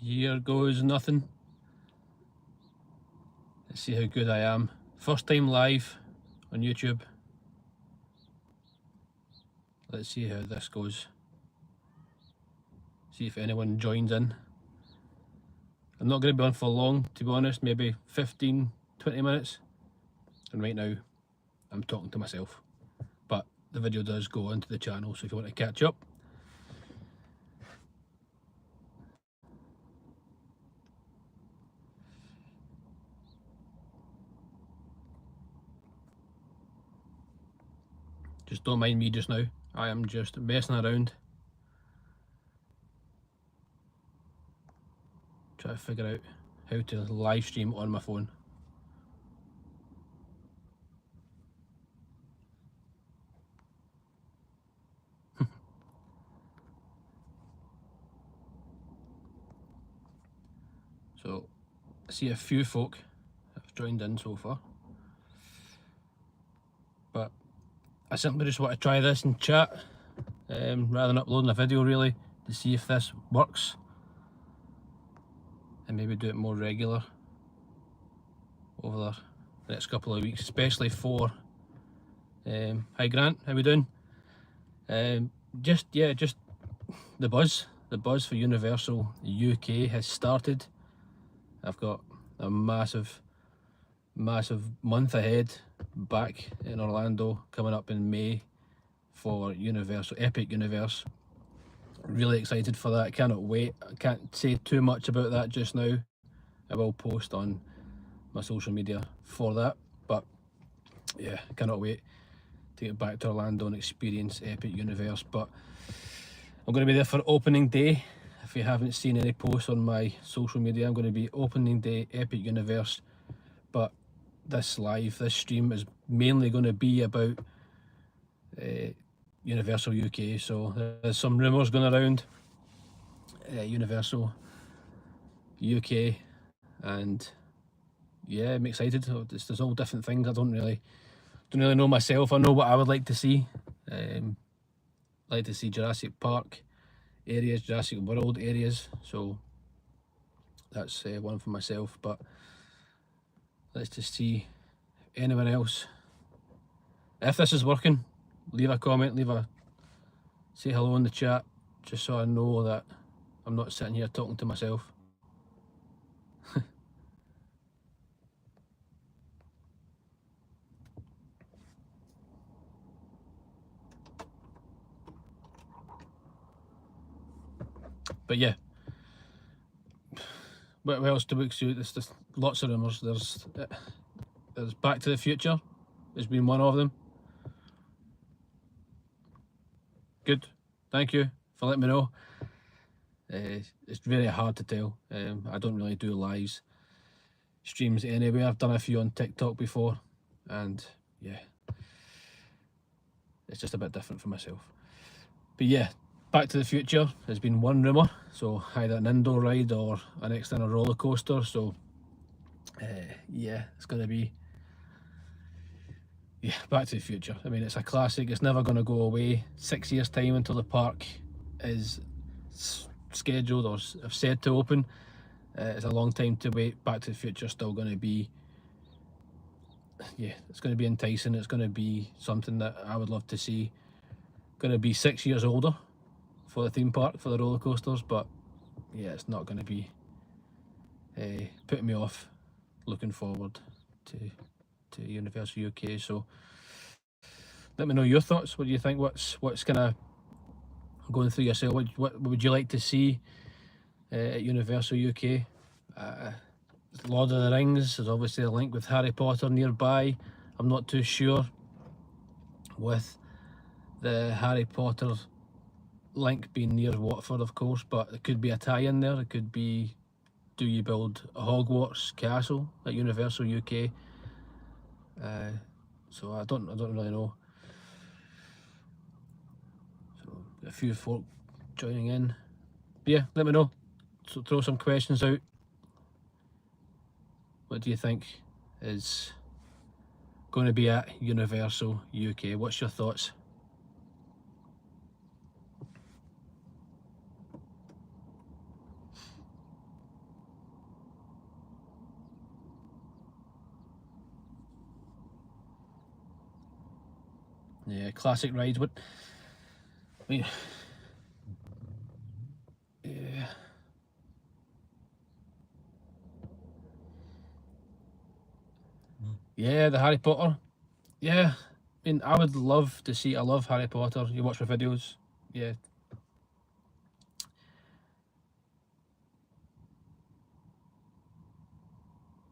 Here goes nothing. Let's see how good I am. First time live on YouTube. Let's see how this goes. See if anyone joins in. I'm not going to be on for long, to be honest, maybe 15, 20 minutes. And right now, I'm talking to myself. But the video does go onto the channel, so if you want to catch up. Just don't mind me just now. I am just messing around. Try to figure out how to live stream on my phone. So I see a few folk have joined in so far, but I simply just want to try this in chat rather than uploading a video, really, to see if this works and maybe do it more regular over the next couple of weeks, especially for hi Grant, how we doing? Just the buzz for Universal UK has started. I've got a massive month ahead back in Orlando coming up in May for Universal Epic Universe. Really excited for that. Cannot wait. I can't say too much about that just now. I will post on my social media for that, but yeah, cannot wait to get back to Orlando and experience Epic Universe. But I'm going to be there for opening day. If you haven't seen any posts on my social media, I'm going to be opening day Epic Universe. But this stream is mainly going to be about Universal UK. So there's some rumours going around Universal UK, and yeah, I'm excited. There's all different things. I don't really know myself. I know what I would like to see. Like to see Jurassic Park areas, Jurassic World areas. So that's one for myself. But let's just see if anyone else. If this is working, leave a comment, say hello in the chat, just so I know that I'm not sitting here talking to myself. But yeah, what else to book suit? There's lots of rumours. There's Back to the Future. There's been one of them. Good. Thank you for letting me know. It's very hard to tell. I don't really do lives streams anyway. I've done a few on TikTok before, and yeah, it's just a bit different for myself. But yeah, Back to the Future has been one rumour, so either an indoor ride or an external roller coaster. So yeah, it's going to be Back to the Future. I mean, it's a classic. It's never going to go away. 6 years time until the park is scheduled or said to open. It's a long time to wait. Back to the Future still going to be, it's going to be enticing. It's going to be something that I would love to see. Going to be 6 years older for the theme park, for the roller coasters, but yeah, it's not going to be putting me off looking forward to Universal UK. So let me know your thoughts. What do you think? What's kind of going through yourself? What would you like to see at Universal UK? Lord of the Rings, there's obviously a link with Harry Potter nearby. I'm not too sure with the Harry Potter link being near Watford, of course, but it could be a tie-in there. It could be, do you build a Hogwarts castle at Universal UK? So I don't really know. So a few folk joining in. But yeah, let me know. So throw some questions out. What do you think is going to be at Universal UK? What's your thoughts? Yeah, classic rides. What? I mean, yeah. Yeah, the Harry Potter. Yeah, I mean, I would love to see. I love Harry Potter. You watch my videos. Yeah,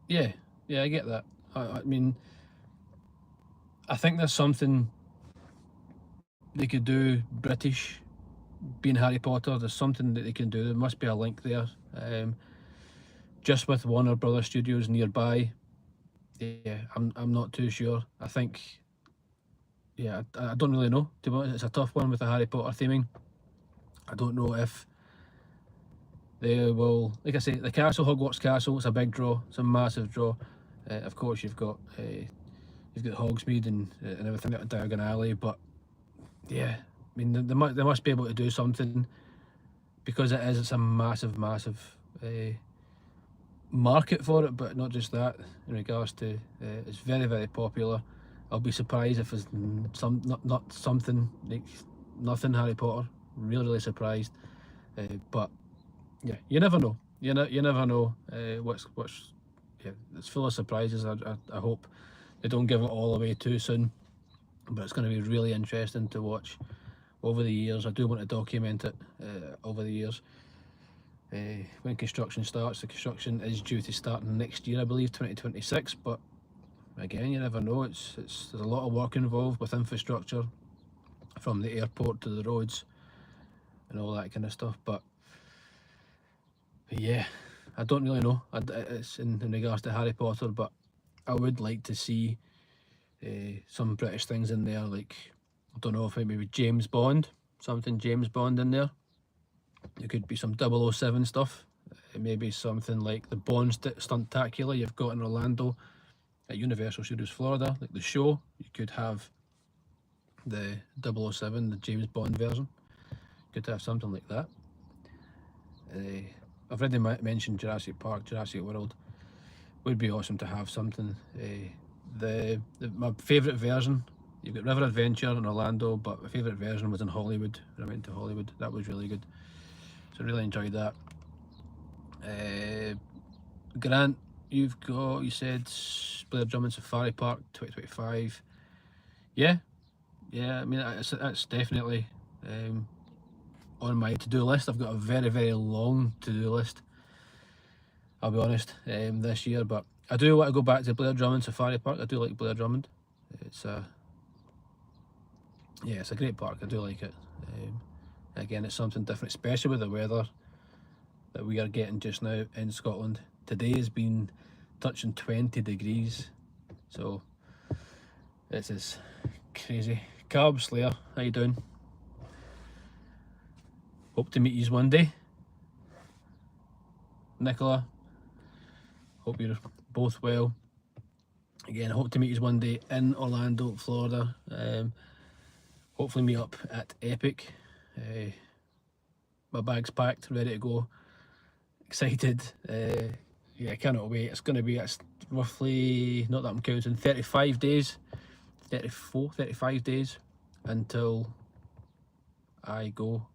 yeah, yeah. I get that. I mean, I think there's something they could do British being Harry Potter. There's something that they can do. There must be a link there. Just with Warner Brothers Studios nearby. Yeah, I'm not too sure. I think, yeah, I don't really know. To be honest, it's a tough one with the Harry Potter theming. I don't know if they will, like I say, the castle, Hogwarts Castle, it's a big draw. It's a massive draw. Of course, you've got Hogsmeade and everything at Diagon Alley, but yeah, I mean they must be able to do something because it is. It's a massive, massive market for it, but not just that. In regards to, it's very, very popular. I'll be surprised if it's not something like nothing Harry Potter. Really, really surprised. But yeah, you never know. You never know what's. Yeah, it's full of surprises. I hope they don't give it all away too soon. But it's going to be really interesting to watch over the years. I do want to document it over the years. When construction starts, the construction is due to start next year, I believe, 2026. But again, you never know. There's a lot of work involved with infrastructure, from the airport to the roads and all that kind of stuff. But yeah, I don't really know. It's in regards to Harry Potter, but I would like to see some British things in there, like, I don't know, if maybe James Bond, something James Bond in there. There could be some 007 stuff. Maybe something like the Bond Stuntacular you've got in Orlando at Universal Studios Florida, like the show. You could have the 007, the James Bond version. You could have something like that. I've already mentioned Jurassic Park, Jurassic World. Would be awesome to have something. My favourite version, you've got River Adventure in Orlando, but my favourite version was in Hollywood. When I went to Hollywood, that was really good. So I really enjoyed that. Grant, you said Blair Drummond Safari Park 2025. Yeah, I mean, that's definitely on my to-do list. I've got a very, very long to-do list, I'll be honest, this year. But I do want to go back to Blair Drummond Safari Park. I do like Blair Drummond. It's it's a great park. I do like it. Again, it's something different, especially with the weather that we are getting just now in Scotland. Today has been touching 20 degrees, so this is crazy. Carb Slayer, how you doing? Hope to meet you one day. Nicola, hope you're both well. Again, I hope to meet you one day in Orlando, Florida. Hopefully meet up at Epic. My bag's packed, ready to go. Excited. Yeah, I cannot wait. It's going to be, it's roughly, not that I'm counting, 35 days, 35 days until I go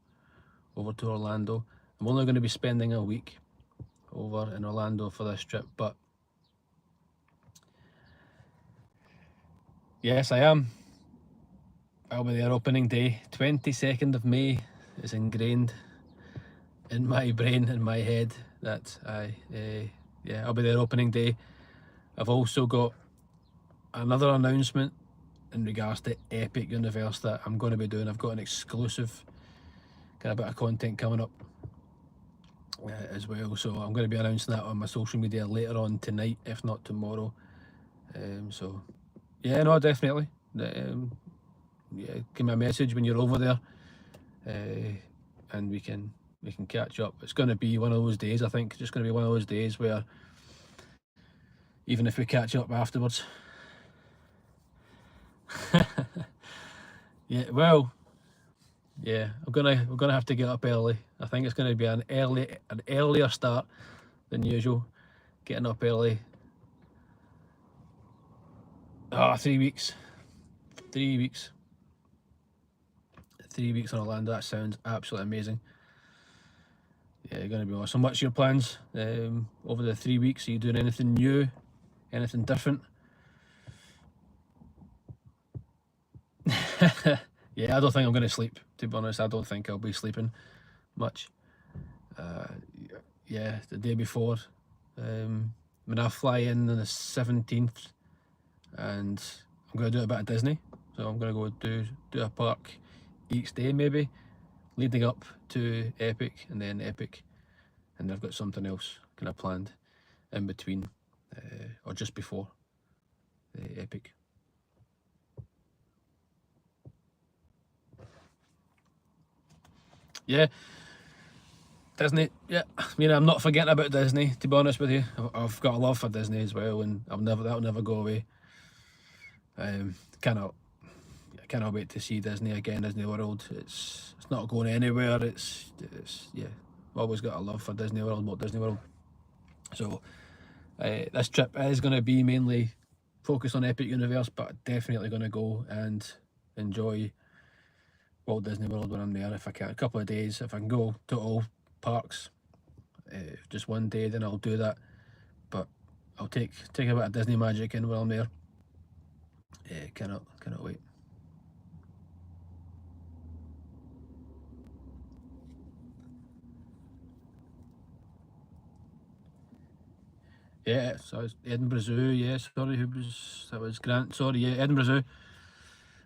over to Orlando. I'm only going to be spending a week over in Orlando for this trip, but yes, I am. I'll be there opening day. 22nd of May is ingrained in my brain, in my head, that I'll be there opening day. I've also got another announcement in regards to Epic Universe that I'm going to be doing. I've got an exclusive kind of bit of content coming up as well, so I'm going to be announcing that on my social media later on tonight, if not tomorrow. So yeah, no, definitely. Yeah, give me a message when you're over there, and we can catch up. It's going to be one of those days, I think. It's just going to be one of those days where even if we catch up afterwards. Yeah, well, yeah, we're gonna have to get up early. I think it's going to be an earlier start than usual. Getting up early. 3 weeks. 3 weeks. 3 weeks in Orlando. That sounds absolutely amazing. Yeah, you're going to be awesome. What's your plans over the 3 weeks? Are you doing anything new? Anything different? Yeah, I don't think I'm going to sleep, to be honest. I don't think I'll be sleeping much. Yeah, the day before. When I fly in on the 17th, and I'm going to do a bit of Disney. So I'm going to go do a park each day, maybe, leading up to Epic, and then Epic. And I've got something else kind of planned in between, or just before the Epic. Yeah, Disney. Yeah, I mean, I'm not forgetting about Disney, to be honest with you. I've got a love for Disney as well, and that'll never go away. Cannot wait to see Disney again. Disney World. It's not going anywhere. It's yeah. I've always got a love for Disney World, Walt Disney World. So this trip is going to be mainly focused on Epic Universe, but definitely going to go and enjoy Walt Disney World when I'm there if I can. A couple of days, if I can go to all parks, just one day, then I'll do that. But I'll take a bit of Disney magic in while I'm there. Cannot wait. Yeah, so it's Edinburgh Zoo. Yeah, sorry, that was Grant. Sorry, yeah, Edinburgh Zoo.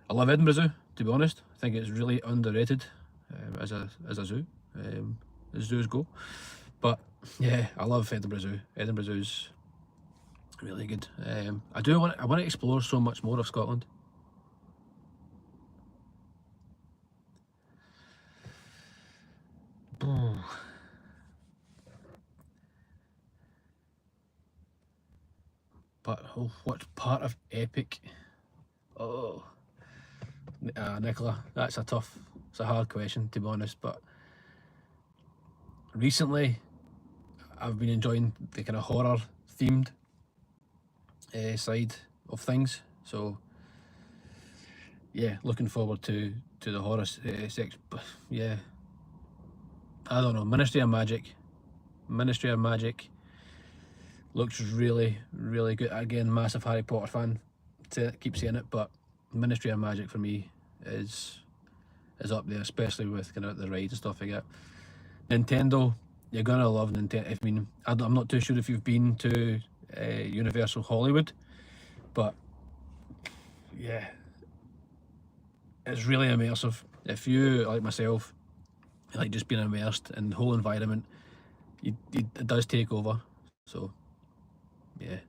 I love Edinburgh Zoo, to be honest. I think it's really underrated as a zoo, as zoos go. But yeah, I love Edinburgh Zoo. Edinburgh Zoo's really good. I want to explore so much more of Scotland. But what part of Epic? Oh, Nicola, it's a hard question, to be honest. But recently, I've been enjoying the kind of horror themed side of things. So yeah, looking forward to the horror section. Yeah, I don't know. Ministry of Magic looks really, really good. Again, massive Harry Potter fan. Keep saying it, but Ministry of Magic for me is up there, especially with kind of the rides and stuff like that. Nintendo, you're gonna love Nintendo. I mean, I'm not too sure if you've been to Universal Hollywood, but yeah, it's really immersive. If you, like myself, like just being immersed in the whole environment, it does take over. So yeah.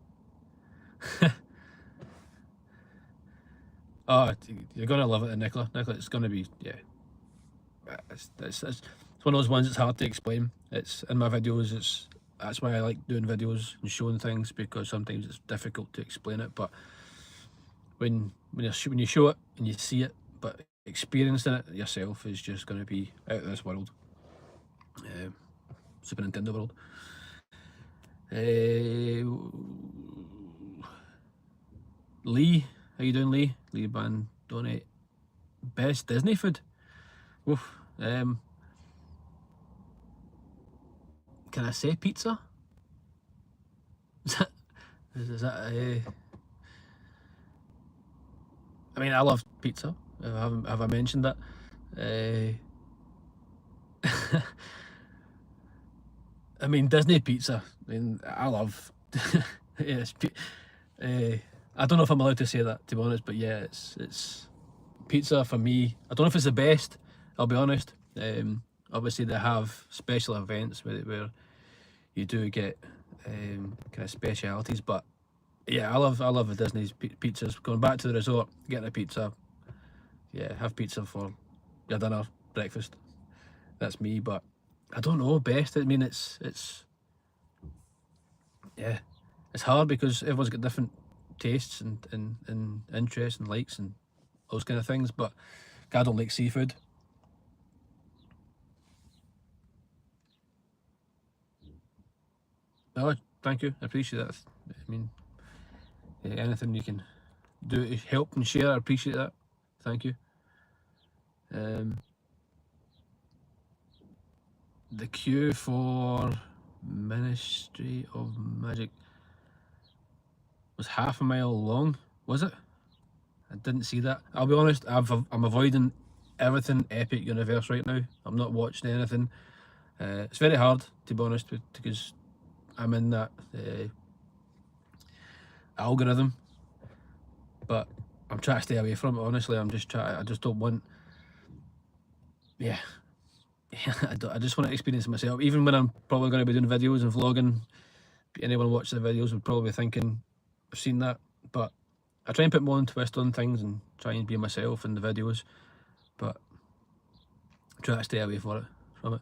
Oh, you're gonna love it, Nicola. It's gonna be, yeah. It's one of those ones that's hard to explain. It's in my videos. That's why I like doing videos and showing things, because sometimes it's difficult to explain it. But when you show it and you see it, but experiencing it yourself is just going to be out of this world. Super Nintendo world. Lee, how you doing, Lee? Lee Band donate. Best Disney food. Oof. Can I say pizza? Is that I mean, I love pizza. Have I mentioned that? I mean, Disney pizza. I mean, I love. Yes. I don't know if I'm allowed to say that, to be honest, but yeah, it's pizza for me. I don't know if it's the best. I'll be honest. Obviously, they have special events where you do get kind of specialities, but yeah, I love the Disney's pizzas. Going back to the resort, getting a pizza. Yeah, have pizza for your dinner, breakfast. That's me, but I don't know best. I mean, it's yeah, it's hard because everyone's got different tastes and interests and likes and those kind of things. But I don't like seafood. No, thank you. I appreciate that. I mean, anything you can do to help and share, I appreciate that. Thank you. the queue for Ministry of Magic was half a mile long, was it? I didn't see that. I'll be honest, I'm avoiding everything Epic Universe right now. I'm not watching anything. It's very hard, to be honest, because I'm in that algorithm, but I'm trying to stay away from it. Honestly, I just don't want. Yeah, I just want to experience it myself. Even when I'm probably going to be doing videos and vlogging, anyone watching the videos would probably be thinking, I've seen that, but I try and put my own twist on things and try and be myself in the videos, but I try to stay away from it.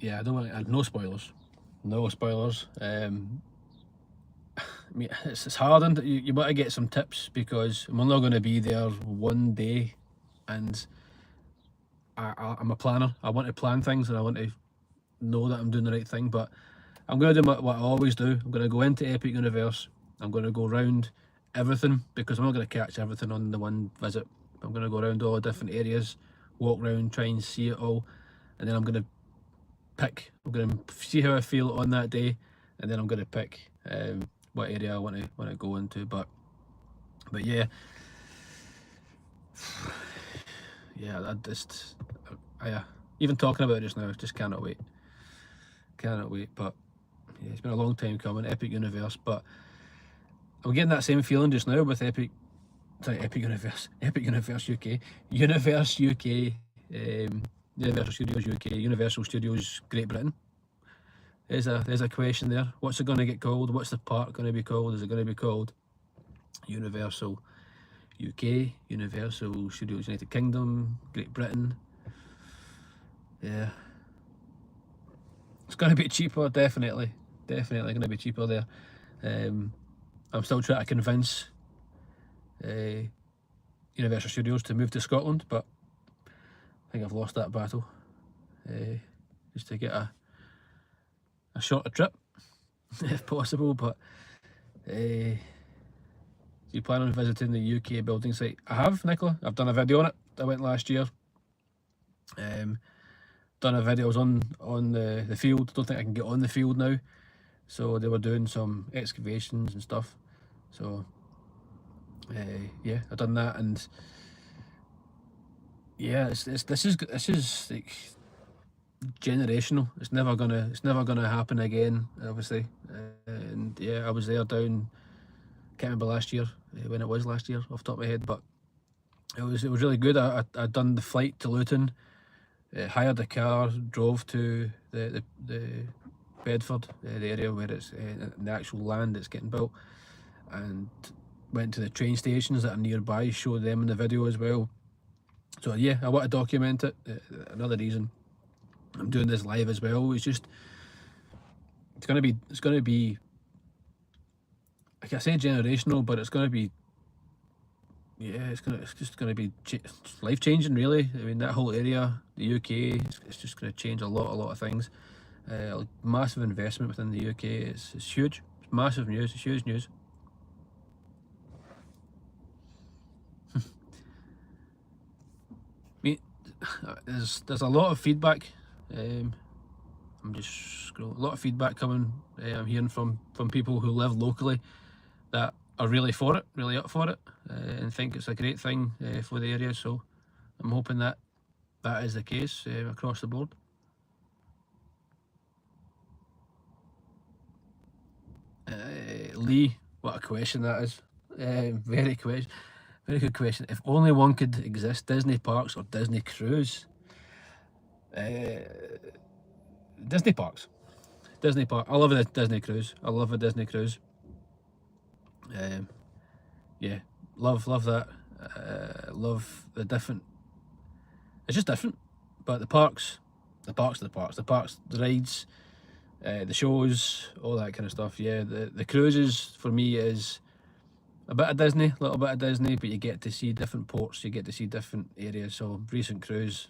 Yeah, I don't want no spoilers. No spoilers. I mean, it's hard, and you want to get some tips because I'm not going to be there one day, and I'm a planner. I want to plan things and I want to know that I'm doing the right thing. But I'm going to do what I always do. I'm going to go into Epic Universe. I'm going to go around everything because I'm not going to catch everything on the one visit. I'm going to go around all the different areas, walk around, try and see it all, and then I'm going to pick. I'm going to see how I feel on that day, and then I'm going to pick what area I want to go into. But yeah, I just even talking about it just now, just cannot wait. But yeah, it's been a long time coming, Epic Universe. But I'm getting that same feeling just now with Epic Universe UK, Universe UK, Universal Studios UK, Universal Studios Great Britain. There's a question there. What's it going to get called? What's the park going to be called? Is it going to be called Universal UK, Universal Studios United Kingdom, Great Britain? Yeah, it's going to be cheaper, definitely going to be cheaper there. I'm still trying to convince Universal Studios to move to Scotland, but I think I've lost that battle. Just to get a shorter trip, if possible. But do you plan on visiting the UK building site? I have, Nicola. I've done a video on it. I went last year. Done a video. I was on the field. Don't think I can get on the field now. So they were doing some excavations and stuff. So yeah, I've done that, and yeah, this is like generational. It's never gonna happen again, obviously. And yeah, I was there down. Can't remember last year when it was last year off the top of my head, but it was really good. I'd done the flight to Luton, hired a car, drove to the Bedford, the area where it's the actual land that's getting built, and went to the train stations that are nearby, showed them in the video as well. So yeah, I want to document it. Another reason I'm doing this live as well is just it's gonna be like I say generational, but it's gonna be it's just gonna be life changing, really. I mean, that whole area, the UK, it's just gonna change a lot of things. Massive investment within the UK. It's huge. It's massive news. It's huge news. I mean, there's a lot of feedback. I'm just scrolling. A lot of feedback coming. I'm hearing from people who live locally that are really for it, really up for it, and think it's a great thing for the area. So I'm hoping that is the case across the board. Lee, what a question that is. Very good question. If only one could exist, Disney parks or Disney cruise? Disney parks. Disney park. I love a Disney cruise. Yeah, love that. Love the different. It's just different, but the parks, the rides, the shows, all that kind of stuff. Yeah, the cruises for me is a bit of Disney, a little bit of Disney, but you get to see different ports, you get to see different areas. So recent cruise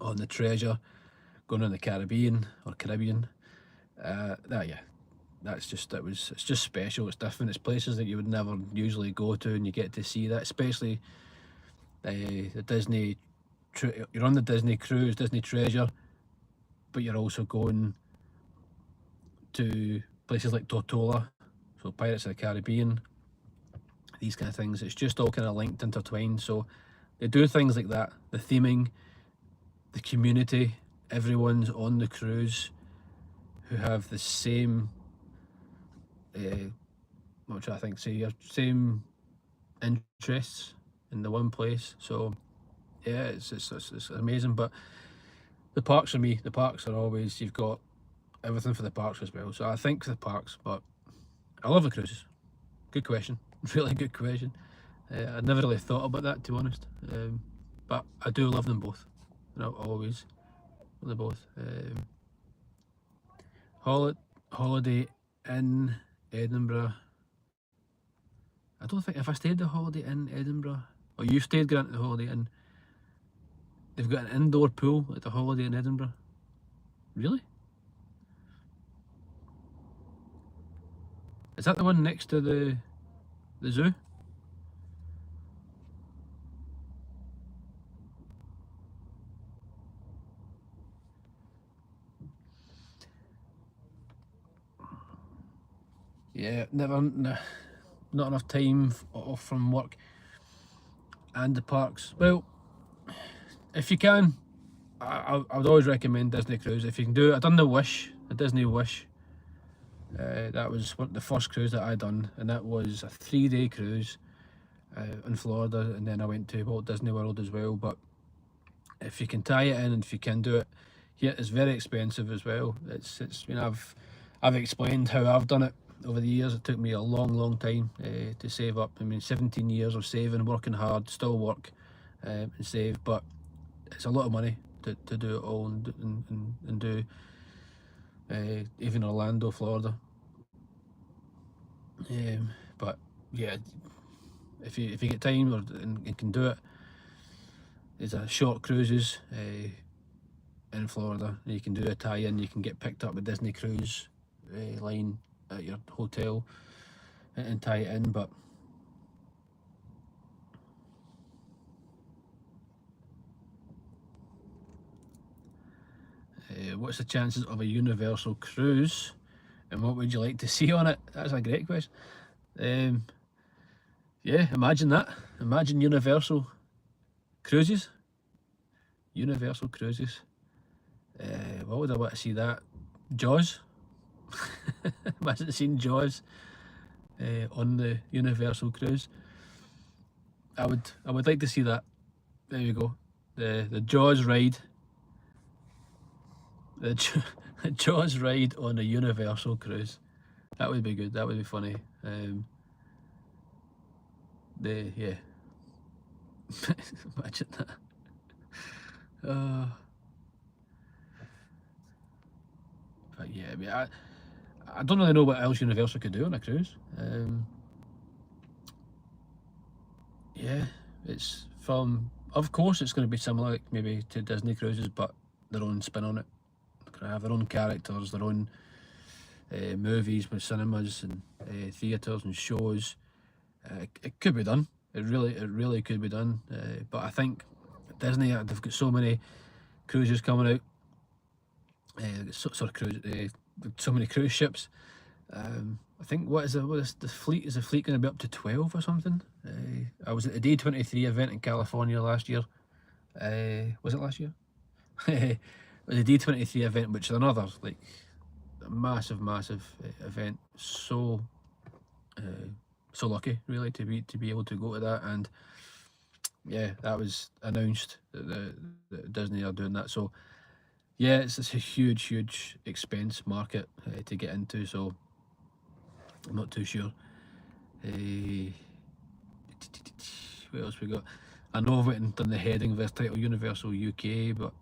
on the Treasure, going on the Caribbean. Yeah, it's just special. It's different. It's places that you would never usually go to, and you get to see that, especially the Disney. You're on the Disney cruise, Disney Treasure, but you're also going to places like Tortola, so Pirates of the Caribbean, these kind of things. It's just all kind of linked, intertwined. So they do things like that. The theming, the community, everyone's on the cruise who have the same, what should I think, say, your same interests in the one place. So yeah, it's amazing. But the parks for me, the parks are always, you've got everything for the parks as well. So I think for the parks, but I love the cruises. Good question. Really good question. I never really thought about that, to be honest. But I do love them both. Always love them both. Holiday Inn Edinburgh. I don't think, if I stayed the Holiday Inn Edinburgh, or you stayed, Grant, at the Holiday Inn, they've got an indoor pool at the Holiday Inn Edinburgh. Really? Is that the one next to the zoo? Yeah, not enough time off from work and the parks. Well, if you can, I would always recommend Disney Cruise. If you can do it, I done the Disney Wish. That was the first cruise that I done, and that was a 3-day cruise in Florida, and then I went to Walt Disney World as well. But if you can tie it in, and if you can do it, yeah, it's very expensive as well. It's I've explained how I've done it over the years. It took me a long time to save up. I mean, 17 years of saving, working hard, still work and save, but it's a lot of money to do it all and do even Orlando, Florida. But yeah, if you get time and can do it, there's a short cruises in Florida. You can do a tie-in. You can get picked up with Disney Cruise line at your hotel and tie it in. But what's the chances of a Universal cruise, and what would you like to see on it? That's a great question. Yeah, imagine that. Imagine Universal cruises. Universal cruises. What would I want to see that? Jaws. Imagine seeing Jaws on the Universal cruise. I would like to see that. There you go. The Jaws ride. The Jaws ride on a Universal cruise. That would be good. That would be funny. Yeah. Imagine that. But yeah, I mean, I don't really know what else Universal could do on a cruise. Yeah, it's of course it's going to be similar, like maybe to Disney cruises, but their own spin on it. They're going to have their own characters, their own movies with cinemas and theatres and shows. It could be done. It really could be done. But I think Disney, they've got so many cruises coming out. So many cruise ships. I think what is the fleet? Is the fleet going to be up to 12 or something? I was at the D23 event in California last year. Was it last year? It was a D23 event, which is another like massive event. So lucky really to be able to go to that, and yeah, that was announced that Disney are doing that. So yeah, it's a huge expense market to get into. So I'm not too sure. What else we got? I know I've went and done the heading of this title, Universal UK, but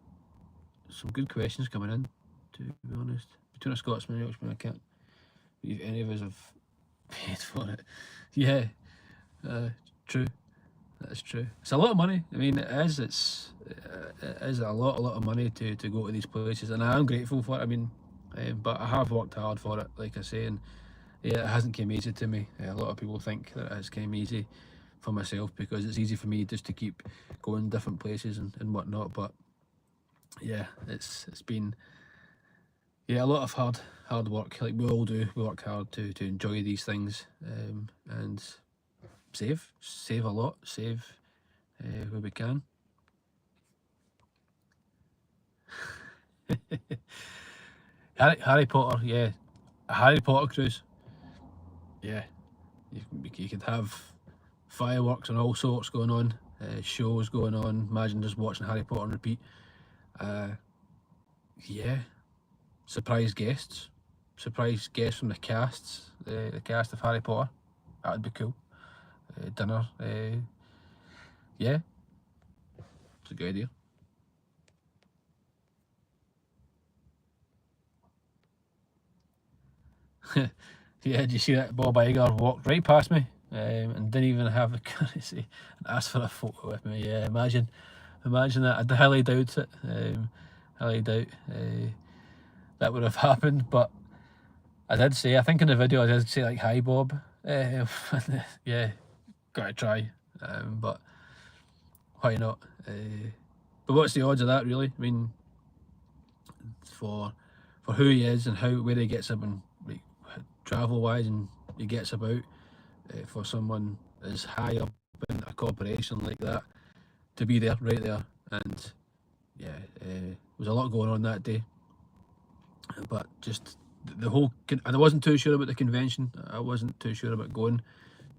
some good questions coming in, to be honest. Between a Scotsman and a Yorkshireman, I can't believe any of us have paid for it. Yeah, true. That's true. It's a lot of money. I mean, it is. It is a lot of money to go to these places, and I am grateful for it. I mean, but I have worked hard for it, like I say, and yeah, it hasn't came easy to me. A lot of people think that it has came easy for myself because it's easy for me just to keep going different places and whatnot. But yeah, it's been a lot of hard work. Like we all do, we work hard to enjoy these things, and save a lot, save where we can. Harry Potter, yeah, a Harry Potter cruise, yeah. You could have fireworks and all sorts going on, shows going on. Imagine just watching Harry Potter on repeat. Uh, yeah, surprise guests, from the casts, the cast of Harry Potter. That would be cool. Dinner, yeah, it's a good idea. Yeah, did you see that Bob Iger walked right past me and didn't even have the courtesy and asked for a photo with me? Yeah, imagine that. I highly doubt it. Highly doubt that would have happened, but I did say, I think in the video I did say like, "Hi Bob." Yeah, gotta try. But why not? But what's the odds of that, really? I mean, for who he is and where he gets up and like, travel wise, and he gets about, for someone as high up in a corporation like that to be there, right there, and yeah, there was a lot going on that day. But just the whole, and I wasn't too sure about the convention. I wasn't too sure about going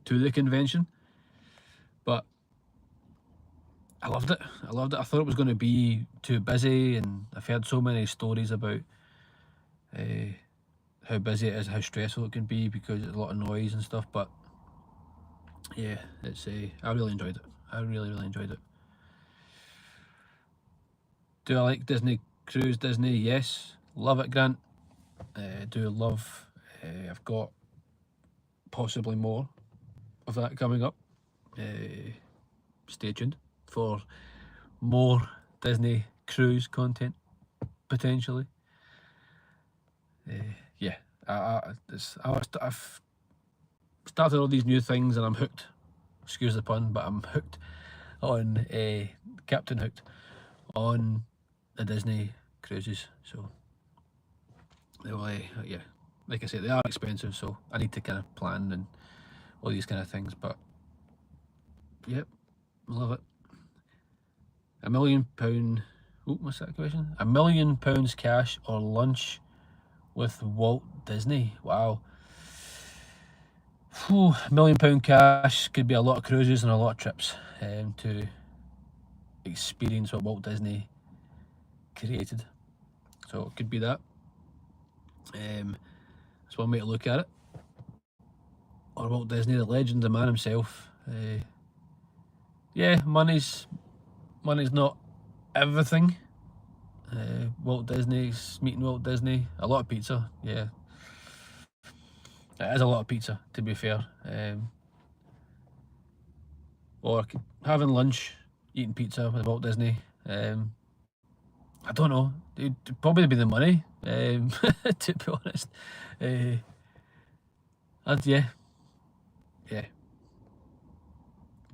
to the convention, but I loved it. I thought it was going to be too busy, and I've heard so many stories about how busy it is, how stressful it can be because there's a lot of noise and stuff. But yeah, it's I really enjoyed it. I really enjoyed it. Do I like Disney Cruise Disney? Yes, love it, Grant. Do love. I've got possibly more of that coming up. Stay tuned for more Disney Cruise content potentially. Yeah, I've started all these new things and I'm hooked. Excuse the pun, but I'm hooked on Captain Hooked on the Disney cruises. So they will, yeah, like I said, they are expensive, so I need to kind of plan and all these kind of things. But yep, love it. £1 million. Oh, what's that question? £1 million cash or lunch with Walt Disney? Wow. £1 million cash could be a lot of cruises and a lot of trips to experience what Walt Disney created. So it could be that. That's one way to look at it. Or Walt Disney, the legend, the man himself. Yeah, money's not everything. Walt Disney's meeting Walt Disney. A lot of pizza, yeah. It is a lot of pizza, to be fair. Or having lunch, eating pizza with Walt Disney. I don't know. It'd probably be the money, to be honest. Yeah.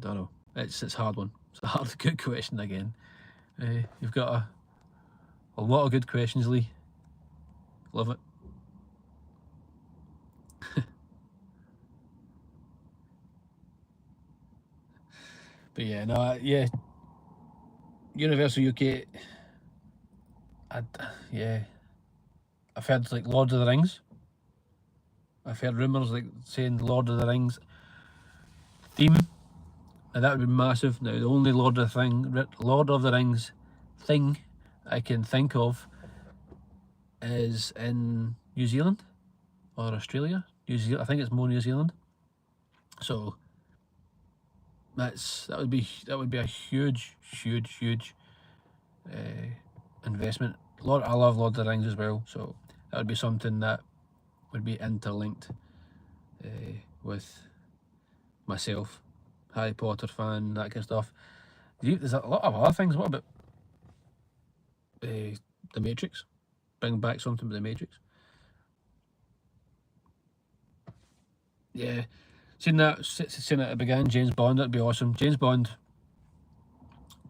Don't know. It's a hard one. It's a hard, good question again. You've got a lot of good questions, Lee. Love it. But yeah, no, yeah. Universal UK. Yeah. I've heard like Lord of the Rings. I've heard rumours like saying Lord of the Rings theme. Now that would be massive. Now the only Lord of the Rings thing I can think of is in New Zealand or Australia. New Zealand. I think it's more New Zealand. So that would be a huge investment. I love Lord of the Rings as well, so that would be something that would be interlinked with myself. Harry Potter fan, that kind of stuff. There's a lot of other things. What about The Matrix? Bring back something with The Matrix. Yeah, seen it at the beginning. James Bond, that'd be awesome. James Bond.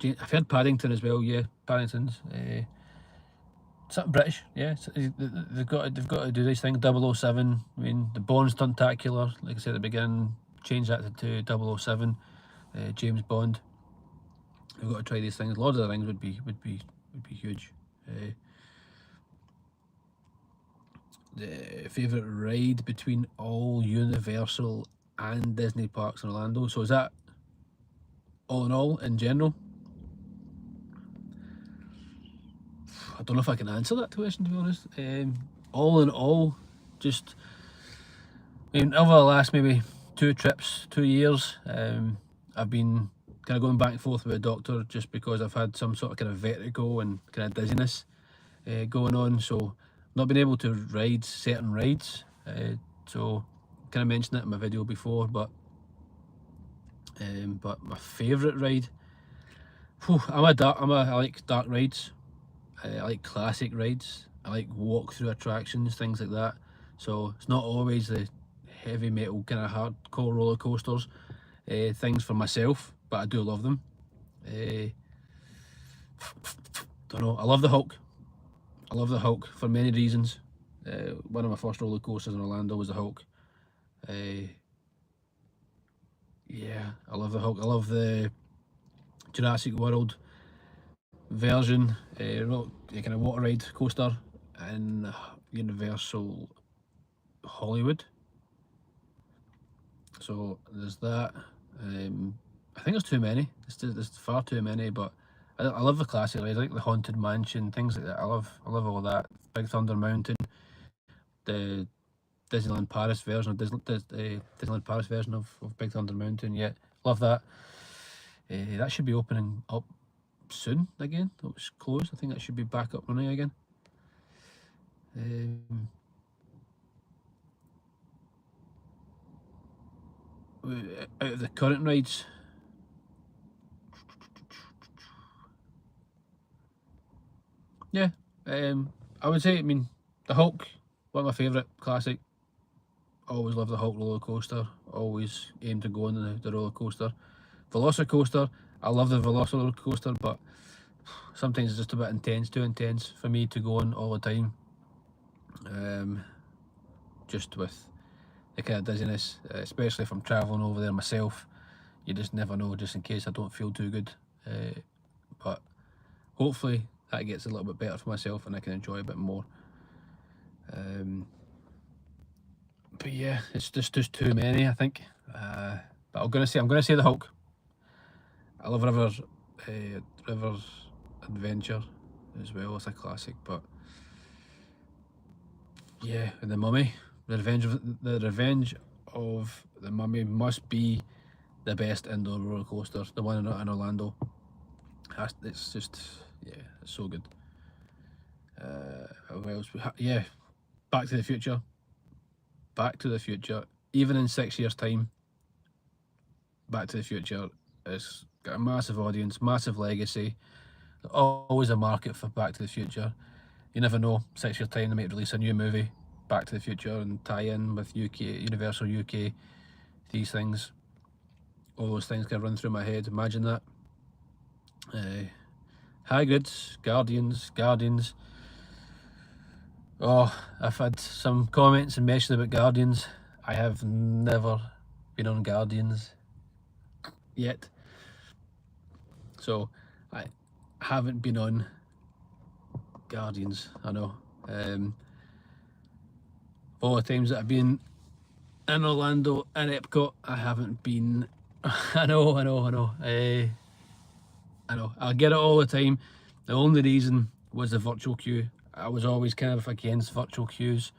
I've heard Paddington as well. Yeah, Paddington's. Something British, yeah. They've got to do these things. 007. I mean, the Bond's Stuntacular. Like I said at the beginning, change that to 007. James Bond. We've got to try these things. Lord of the Rings would be huge. The favourite ride between all Universal and Disney parks in Orlando. So is that all in all in general? I don't know if I can answer that question, to be honest. All in all, just over the last maybe 2 years, I've been kind of going back and forth with a doctor just because I've had some sort of kind of vertigo and kind of dizziness going on. So not been able to ride certain rides. So kind of mentioned it in my video before, but my favourite ride. I like dark rides. I like classic rides. I like walk through attractions, things like that. So it's not always the heavy metal kind of hardcore roller coasters, things for myself, but I do love them. Don't know. I love the Hulk. I love the Hulk for many reasons. One of my first roller coasters in Orlando was the Hulk. Yeah, I love the Hulk. I love the Jurassic World version, kind of water ride coaster in Universal Hollywood. So there's that. I think there's too many. There's far too many, but I love the classic rides. I like the Haunted Mansion, things like that. I love all that. Big Thunder Mountain, the Disneyland Paris version of Disneyland Paris version of Big Thunder Mountain. Yeah, love that. That should be opening up soon again. It was closed. I think that should be back up running again. Out of the current rides, yeah, I would say, the Hulk, one of my favourite classic. Always love the Hulk roller coaster. Always aim to go on the roller coaster. Velocicoaster, I love the Velocicoaster, but sometimes it's just a bit too intense for me to go on all the time. Just with the kind of dizziness, especially if I'm travelling over there myself, you just never know, just in case I don't feel too good. But hopefully that gets a little bit better for myself and I can enjoy a bit more. But yeah, it's just too many, I think. But I'm gonna say the Hulk. I love River Adventure as well. It's a classic, but yeah, and the Mummy, the Revenge of the Mummy must be the best indoor roller coaster. The one in Orlando. It's just, yeah, it's so good. What else? Yeah, Back to the Future. Back to the Future. Even in 6 years' time, Back to the Future has got a massive audience, massive legacy. Always a market for Back to the Future. You never know, 6 years' time they might release a new movie, Back to the Future, and tie in with Universal UK. These things, all those things can run through my head. Imagine that. Hagrid's, Guardians. Oh, I've had some comments and messages about Guardians. I have never been on Guardians yet. So I haven't been on Guardians, I know. All the times that I've been in Orlando and Epcot, I haven't been. I know. I know. I get it all the time. The only reason was the virtual queue. I was always kind of against virtual queues.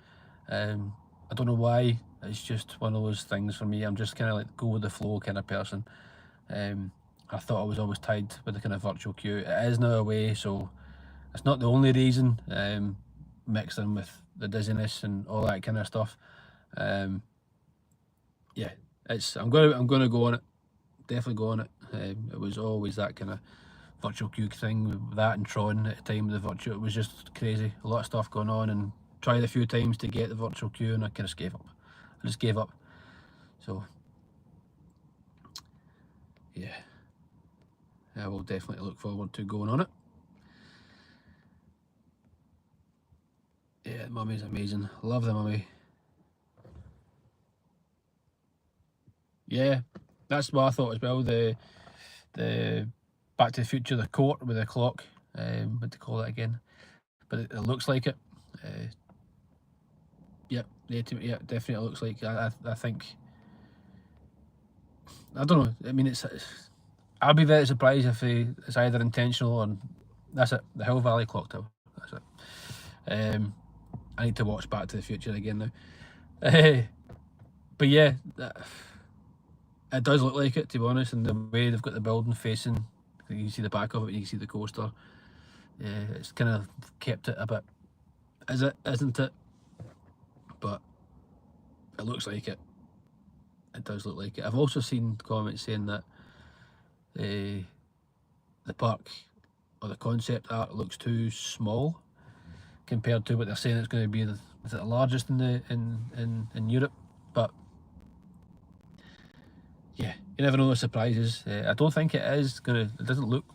I don't know why. It's just one of those things for me. I'm just kind of like go with the flow kind of person. I thought I was always tied with the kind of virtual queue. It is now away, so it's not the only reason. Mixed in with the dizziness and all that kind of stuff. Yeah, I'm gonna go on it. Definitely go on it. It was always that kind of virtual queue thing with that and Tron at the time. The virtual, it was just crazy. A lot of stuff going on, and tried a few times to get the virtual queue, and I kind of gave up. I just gave up. So yeah, I will definitely look forward to going on it. Yeah, the Mummy's amazing. Love the Mummy. Yeah, that's what I thought as well. The Back to the Future, the court with the clock. What to call it again? But it looks like it. Yep, yeah, definitely looks like. I think. I don't know. I mean, I'll be very surprised if it's either intentional or that's it. The Hill Valley Clock Tower. That's it. I need to watch Back to the Future again now. But yeah, it does look like it, to be honest, and the way they've got the building facing. You can see the back of it. You can see the coaster. It's kind of kept it a bit. Is it? Isn't it? But it looks like it. It does look like it. I've also seen comments saying that the park or the concept art looks too small compared to what they're saying it's going to be. Is it the largest in Europe? But yeah, you never know the surprises. I don't think it is gonna. It doesn't look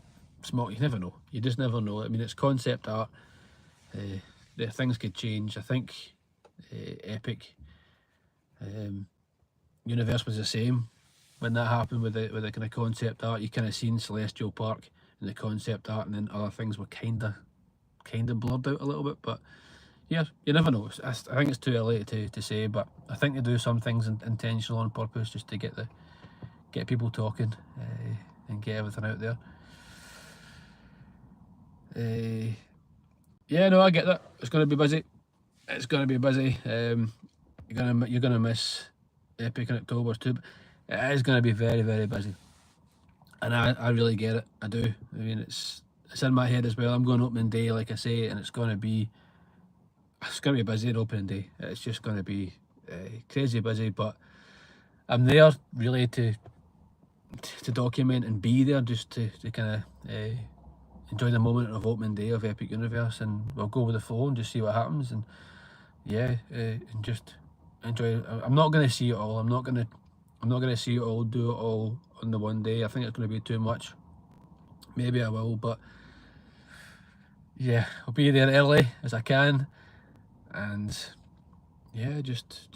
small. You never know. You just never know. I mean, it's concept art. The things could change. I think Epic Universe was the same when that happened with the kind of concept art. You kind of seen Celestial Park and the concept art, and then other things were kind of blurred out a little bit. But yeah, you never know. I think it's too early to say, but I think they do some things intentional on purpose just to get people talking and get everything out there. Yeah, no, I get that. It's going to be busy. It's going to be busy. You're gonna miss Epic in October too. But it is going to be very, very busy, and I really get it. I do. I mean, it's in my head as well. I'm going opening day, like I say, and it's going to be busy at opening day. It's just going to be crazy busy. But I'm there really to document and be there, just to kind of enjoy the moment of opening day of Epic Universe, and we'll go with the flow and just see what happens. And yeah, and just enjoy. I'm not going to see it all. I'm not going to see it all, do it all on the one day. I think it's going to be too much. Maybe I will, but yeah, I'll be there early as I can, and yeah, just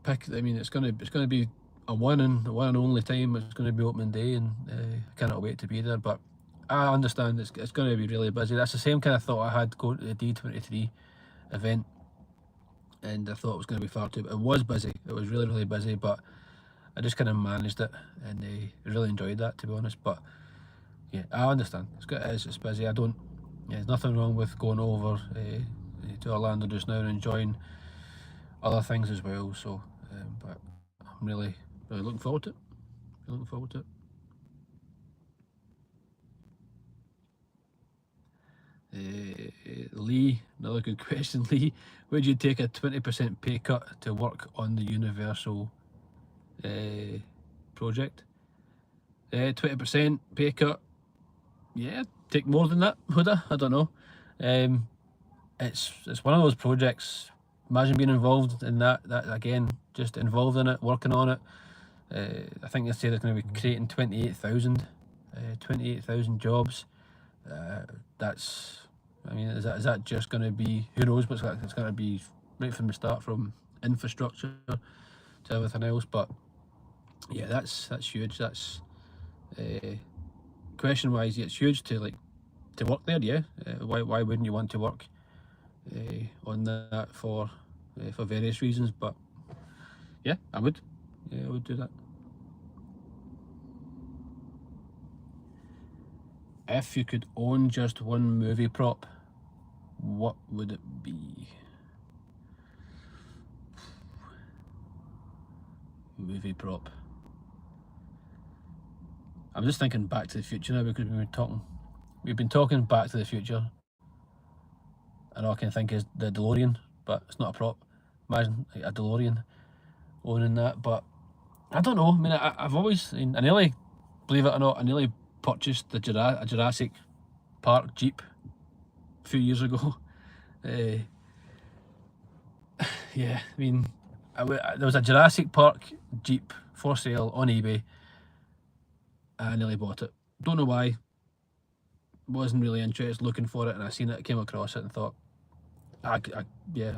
pick. I mean, it's gonna be a one and only time. It's going to be opening day, and I cannot wait to be there. But I understand it's going to be really busy. That's the same kind of thought I had going to the D23 event, and I thought it was going to be far too. It was busy. It was really, really busy, but I just kind of managed it, and really enjoyed that, to be honest. But yeah, I understand. It's busy. I don't. Yeah, there's nothing wrong with going over to Orlando just now and enjoying other things as well. So, but I'm really looking forward to it. Looking forward to it. Lee, another good question. Lee, would you take a 20% pay cut to work on the Universal project? 20% pay cut. Yeah, take more than that, would I? I don't know. It's one of those projects. Imagine being involved in that again, just involved in it, working on it. I think they say they're going to be creating 28,000 jobs. That's, I mean, is that just going to be, who knows what's it's going to be right from the start, from infrastructure to everything else. But yeah, that's huge. That's question wise, yeah, it's huge to work there. Yeah, why wouldn't you want to work on that for various reasons? But yeah, I would. Yeah, I would do that. If you could own just one movie prop, what would it be? Movie prop. I'm just thinking Back to the Future now, because we've been talking Back to the Future, and all I can think is the DeLorean, but it's not a prop. Imagine like a DeLorean owning that. But I don't know. I mean, I've always, I nearly, believe it or not, I nearly purchased a Jurassic Park Jeep a few years ago. Yeah, I mean, there was a Jurassic Park Jeep for sale on eBay. I nearly bought it. Don't know why. Wasn't really interested looking for it, and I seen it, came across it, and thought, yeah,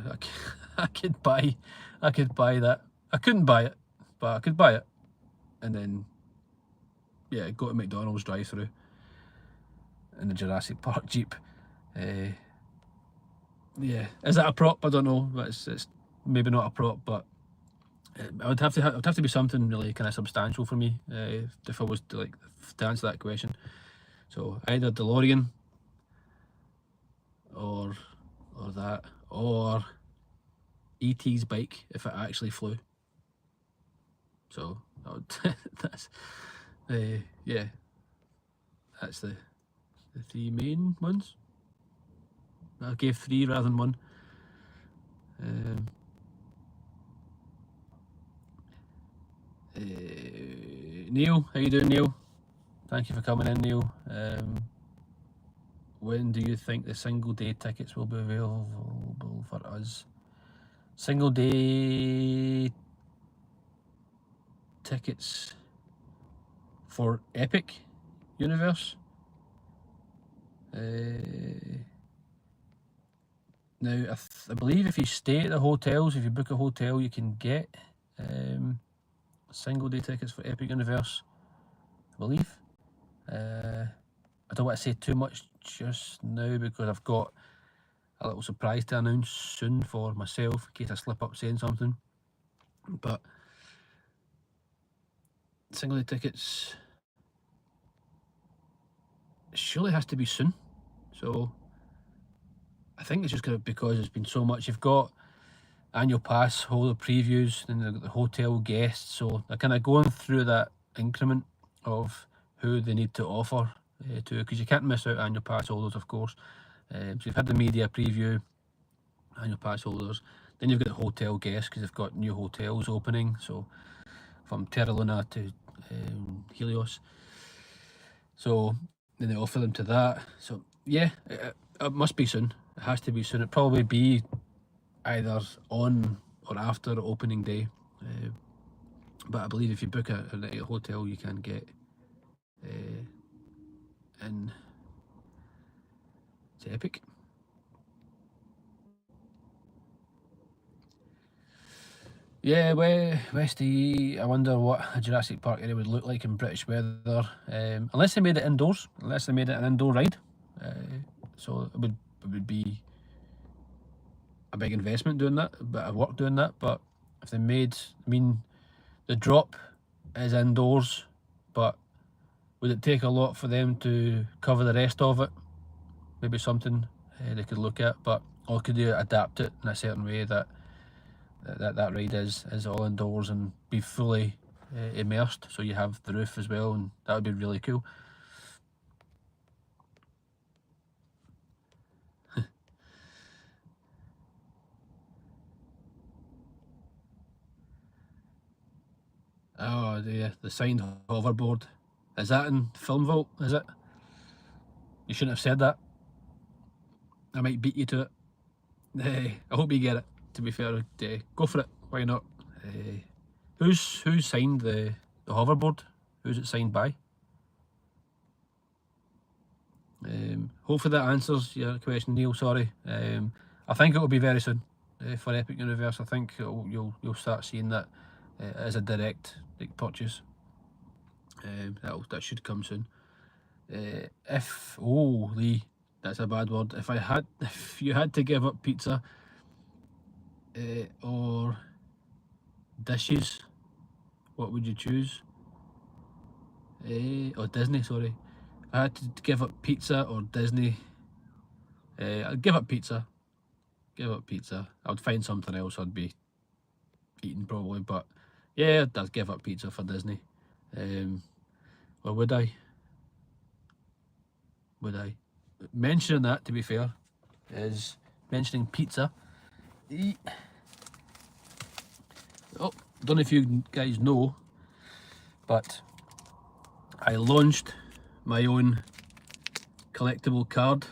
I could buy that. I couldn't buy it, but I could buy it. And then, yeah, go to McDonald's drive-through in the Jurassic Park Jeep. Yeah, is that a prop? I don't know. But it's maybe not a prop, but it would have to be something really kind of substantial for me if I was to answer that question. So either DeLorean or that, or E.T.'s bike if it actually flew. So that's yeah, that's the three main ones. I gave 3 rather than 1. Neil, how you doing, Neil? Thank you for coming in, Neil. When do you think the single day tickets will be available for us? Single day tickets for Epic Universe? Now, I believe if you stay at the hotels, if you book a hotel, you can get single day tickets for Epic Universe, I believe. I don't want to say too much just now because I've got a little surprise to announce soon for myself in case I slip up saying something. But single day tickets surely has to be soon. So I think it's just because it's been so much. You've got annual pass holder previews and the hotel guests, so they're kind of going through that increment of who they need to offer to, because you can't miss out annual pass holders, of course. So you've had the media preview, annual pass holders, then you've got the hotel guests because they've got new hotels opening, so from Terra Luna to Helios, so then they offer them to that. So yeah, it must be soon. It has to be soon. It'll probably be either on or after opening day, but I believe if you book a hotel, you can get in to Epic. Yeah, Westy, I wonder what a Jurassic Park area would look like in British weather, unless they made it indoors, unless they made it an indoor ride. So it would be a big investment doing that, a bit of work doing that. But if they made, I mean, the drop is indoors, but would it take a lot for them to cover the rest of it? Maybe something they could look at, but or could you adapt it in a certain way that ride is all indoors and be fully immersed, so you have the roof as well, and that would be really cool. Oh, the signed hoverboard. Is that in Film Vault, is it? You shouldn't have said that. I might beat you to it. I hope you get it, to be fair. Go for it, why not? Who's signed the hoverboard? Who's it signed by? Hopefully that answers your question, Neil. Sorry. I think it will be very soon for Epic Universe. I think you'll start seeing that as a direct purchase. That should come soon. Lee, that's a bad word. If you had to give up pizza or dishes, what would you choose? Or Disney, sorry. If I had to give up pizza or Disney, I'd give up pizza. Give up pizza. I would find something else I'd be eating probably, but yeah, I'd give up pizza for Disney. Or would I? Would I? Mentioning that, to be fair, is mentioning pizza. Oh, don't know if you guys know, but I launched my own collectible card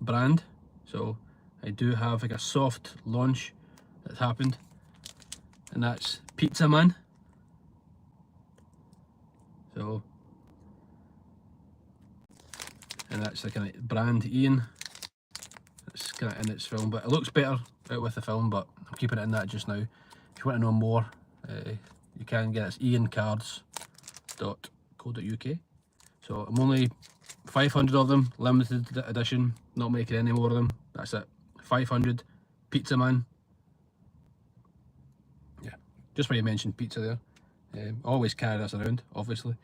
brand. So I do have like a soft launch that's happened. and that's Pizza Man. So, and that's the kind of brand Ian. It's kind of in its film, but it looks better out with the film, but I'm keeping it in that just now. If you want to know more, you can get it. It's iancards.co.uk. So I'm only 500 of them, limited edition, not making any more of them. That's it. 500 Pizza Man. Yeah, just when you mentioned pizza there. I always carry this around, obviously,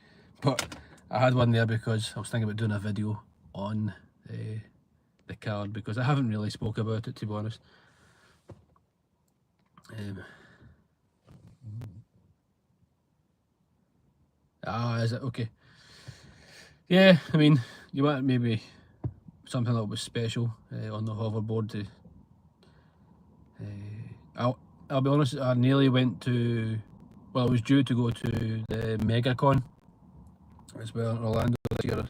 but I had one there because I was thinking about doing a video on the card, because I haven't really spoke about it, to be honest. Is it okay? Yeah, I mean, you want maybe something that was special on the hoverboard. To I'll be honest, I nearly went to, well, I was due to go to the MegaCon as well in Orlando this year.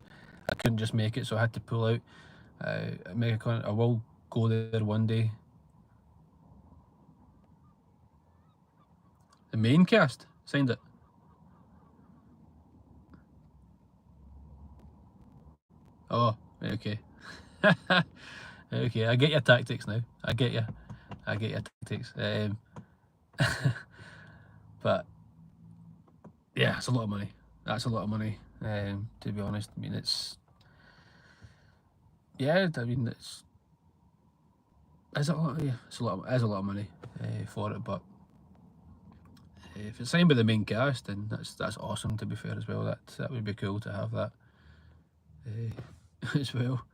I couldn't just make it, so I had to pull out. MegaCon, I will go there one day. The main cast signed it. Oh, okay. Okay, I get your tactics now. I get your tactics. But yeah, it's a lot of money. That's a lot of money. To be honest, I mean, it's, yeah, I mean, it's a lot. Yeah, it's a lot. It is a lot of money for it. But if it's signed by the main cast, then that's awesome. To be fair, as well, that would be cool to have that as well.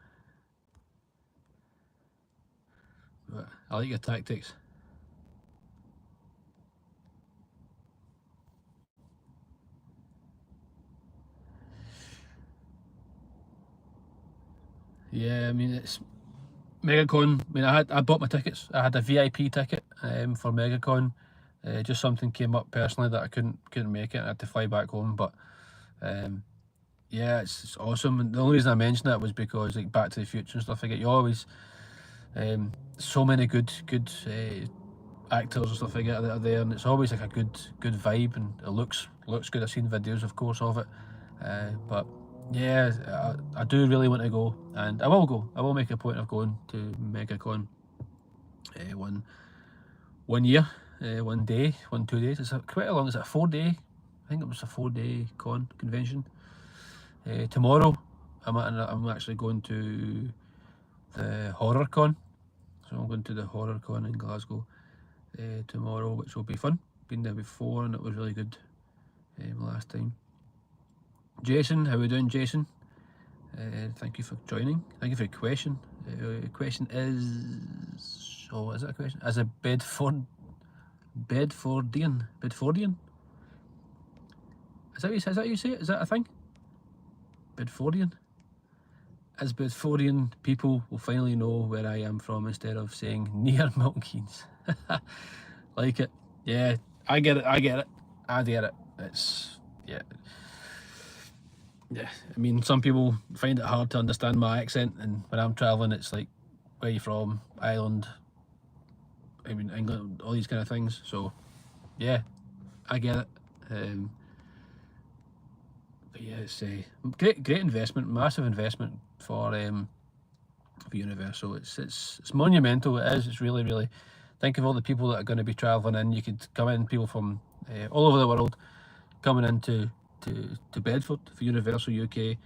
But I like your tactics. Yeah, I mean, it's MegaCon. I mean, I bought my tickets. I had a VIP ticket for MegaCon. Just something came up personally that I couldn't make it. I had to fly back home. But yeah, it's awesome. And the only reason I mentioned that was because, like, Back to the Future and stuff like that, you always so many good actors and stuff like that are there, and it's always like a good vibe, and it looks good. I've seen videos, of course, of it, but yeah, I do really want to go, and I will go. I will make a point of going to MegaCon one year, 1 day, 2 days. It's quite a long. It's a 4-day. I think it was a 4-day convention. Tomorrow, I'm actually going to the HorrorCon. So I'm going to the HorrorCon in Glasgow tomorrow, which will be fun. Been there before and it was really good last time. Jason, how are we doing, Jason? Thank you for joining. Thank you for your question. Question is, oh, is it a question? As a Bedfordian? Is that how you say it? Is that a thing? Bedfordian? As Bedforian people will finally know where I am from instead of saying near Milton Keynes. Like it. Yeah, I get it. It's, yeah. Yeah, I mean, some people find it hard to understand my accent, and when I'm travelling, it's like, where are you from? Ireland, I mean, England, all these kind of things. So, yeah, I get it. But yeah, it's a great investment, massive investment for Universal. It's monumental. It is. It's really. Think of all the people that are going to be travelling in. You could come in, people from all over the world coming into to Bedford for Universal UK,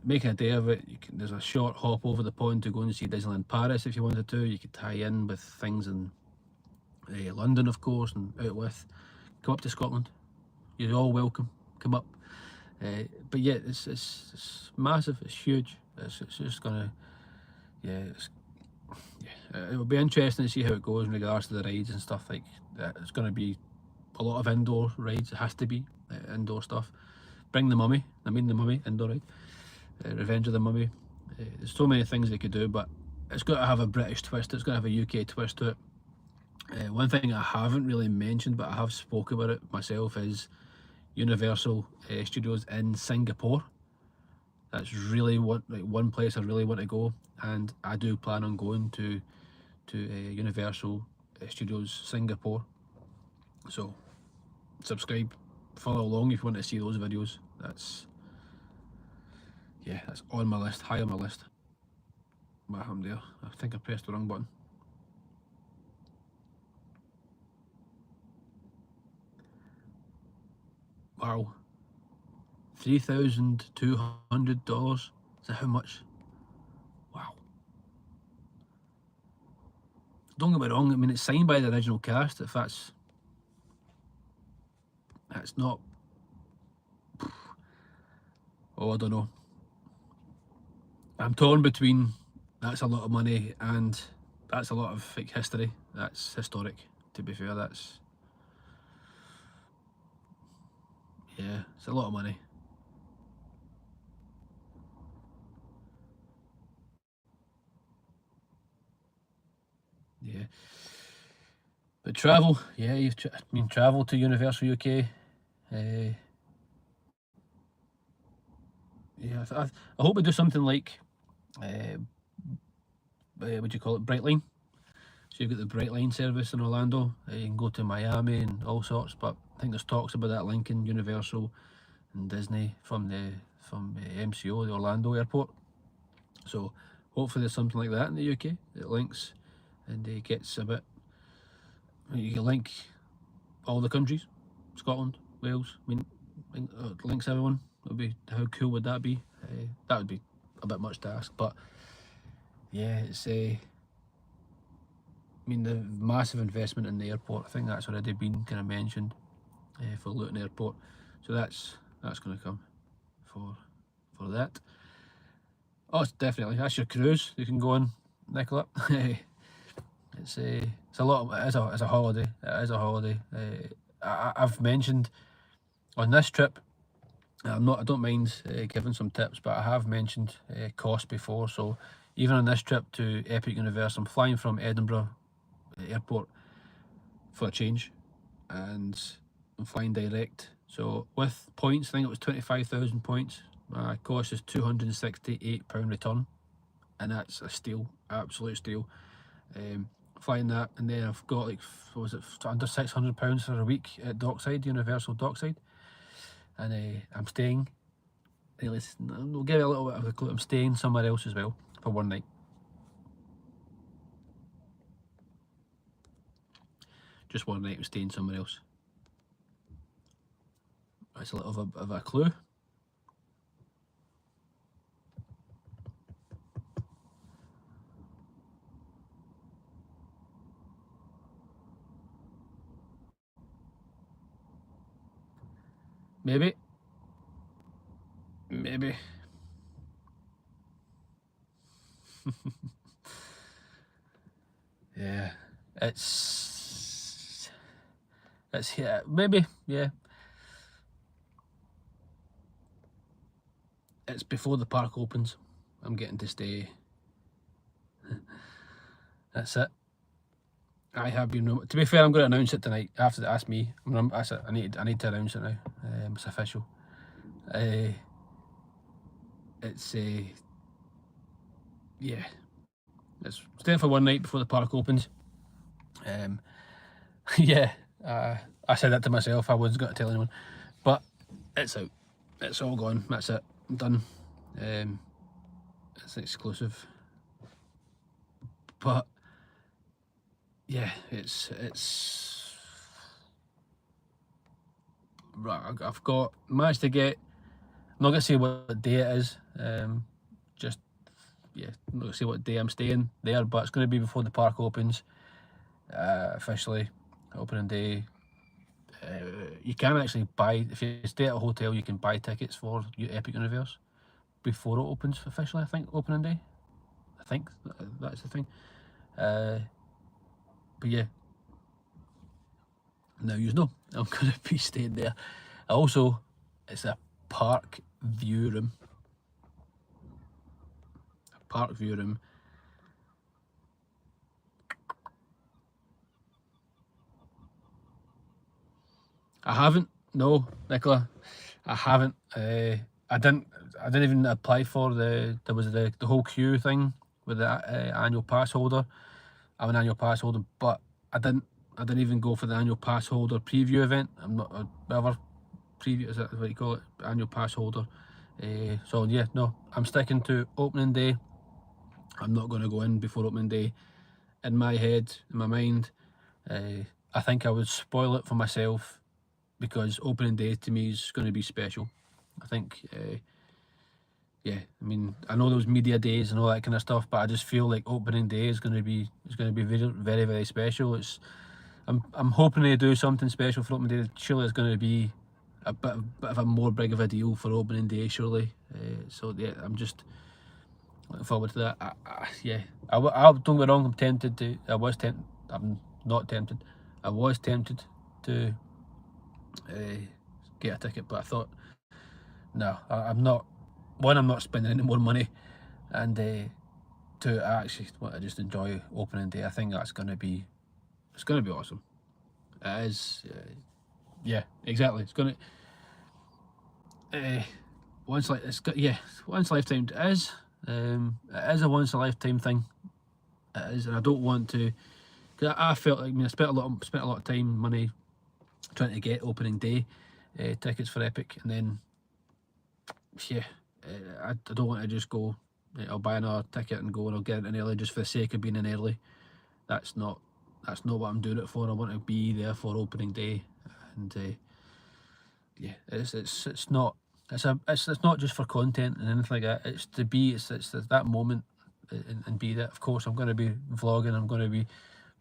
making a day of it. There's a short hop over the pond to go and see Disneyland Paris if you wanted to. You could tie in with things in London, of course, and out with. Come up to Scotland. You're all welcome. Come up. But yeah, it's massive. It's huge. It's just gonna, yeah. It will be interesting to see how it goes in regards to the rides and stuff like that. It's going to be a lot of indoor rides. It has to be indoor stuff. Bring the Mummy. I mean, the Mummy indoor ride. Revenge of the Mummy. There's so many things they could do, but it's got to have a British twist. It's got to have a UK twist to it. One thing I haven't really mentioned, but I have spoke about it myself, is Universal Studios in Singapore. That's really one place I really want to go, and I do plan on going to Universal Studios Singapore So subscribe, follow along if you want to see those videos. That's on my list, high on my list. What happened there? I think I pressed the wrong button. Wow. $3,200. Is that how much? Wow. Don't get me wrong, I mean, it's signed by the original cast. If that's not, oh, I don't know. I'm torn between that's a lot of money and that's a lot of fake history. That's historic, to be fair. That's, yeah, it's a lot of money. Yeah. But travel, yeah, travel to Universal UK. Yeah, I hope we do something like, what do you call it, Brightline. So you've got the Brightline service in Orlando. You can go to Miami and all sorts. But I think there's talks about that linking Universal and Disney from MCO, the Orlando airport. So hopefully there's something like that in the UK that links and gets a bit. You can link all the countries, Scotland, Wales. I mean, links everyone. How cool would that be? That would be a bit much to ask, but yeah, it's I mean, the massive investment in the airport. I think that's already been kind of mentioned for Luton Airport. So that's going to come for that. Oh, it's definitely, that's your cruise. You can go on, Nicola. It's a lot. It's a holiday. It is a holiday. I've mentioned on this trip. I don't mind giving some tips, but I have mentioned cost before. So even on this trip to Epic Universe, I'm flying from Edinburgh Airport for a change, and I'm flying direct. So with points, I think it was 25,000 points. My cost is £268 return, and that's a steal, absolute steal. Flying that, and then I've got like, what was it, under £600 for a week at Dockside, Universal Dockside, and I'm staying. We'll give you a little bit of a clue. I'm staying somewhere else as well for one night. Just one night, I'm staying somewhere else. That's a little of a clue. Maybe. Yeah, it's yeah, maybe, yeah. It's before the park opens. I'm getting to stay. That's it. I have been. To be fair, I'm going to announce it tonight. After that's me. That's it. I need to announce it now. It's official. It's yeah. It's staying for one night before the park opens. Yeah. I said that to myself. I wasn't going to tell anyone, but it's out. It's all gone. That's it. I'm done. It's exclusive. But yeah, it's right. I've managed to get. I'm not gonna say what day it is. Just yeah, I'm not gonna say what day I'm staying there, but it's gonna be before the park opens. Officially, opening day. You can actually buy, if you stay at a hotel, you can buy tickets for Epic Universe before it opens officially. I think opening day. I think that's the thing. But yeah, now you know I'm gonna be staying there. Also, it's a park view room. Park view room. I haven't. No, Nicola, I haven't. I didn't even apply for there was the whole queue thing with the annual pass holder. I'm an annual pass holder, but I didn't I didn't even go for the annual pass holder preview event. I'm not a ever preview, is that what you call it? Annual pass holder. So yeah, no, I'm sticking to opening day. I'm not going to go in before opening day. In my head, in my mind, I think I would spoil it for myself, because opening day to me is going to be special. I think, yeah, I mean, I know those media days and all that kind of stuff, but I just feel like opening day is going to be very, very, very special. I'm hoping they do something special for opening day. Surely it's going to be a bit of a more big of a deal for opening day, surely. So yeah, I'm just looking forward to that. Yeah, don't get me wrong. I'm tempted to. I'm not tempted. I was tempted to get a ticket, but I thought, no, I'm not. One, I'm not spending any more money, and two, I actually want to just enjoy opening day. I think it's going to be awesome. It is. Yeah, exactly. It's going to. Once like it's got, yeah, once a lifetime. It is. It is a once a lifetime thing. It is, and I don't want to. Cause I felt like, I mean, I spent a lot of time, money, trying to get opening day tickets for Epic, and then yeah, I don't want to just go. I'll buy another ticket and go, and I'll get it in early just for the sake of being in early. That's not what I'm doing it for. I want to be there for opening day, and yeah, it's not. It's not just for content and anything like that. It's to be. It's that moment, and be that. Of course, I'm going to be vlogging. I'm going to be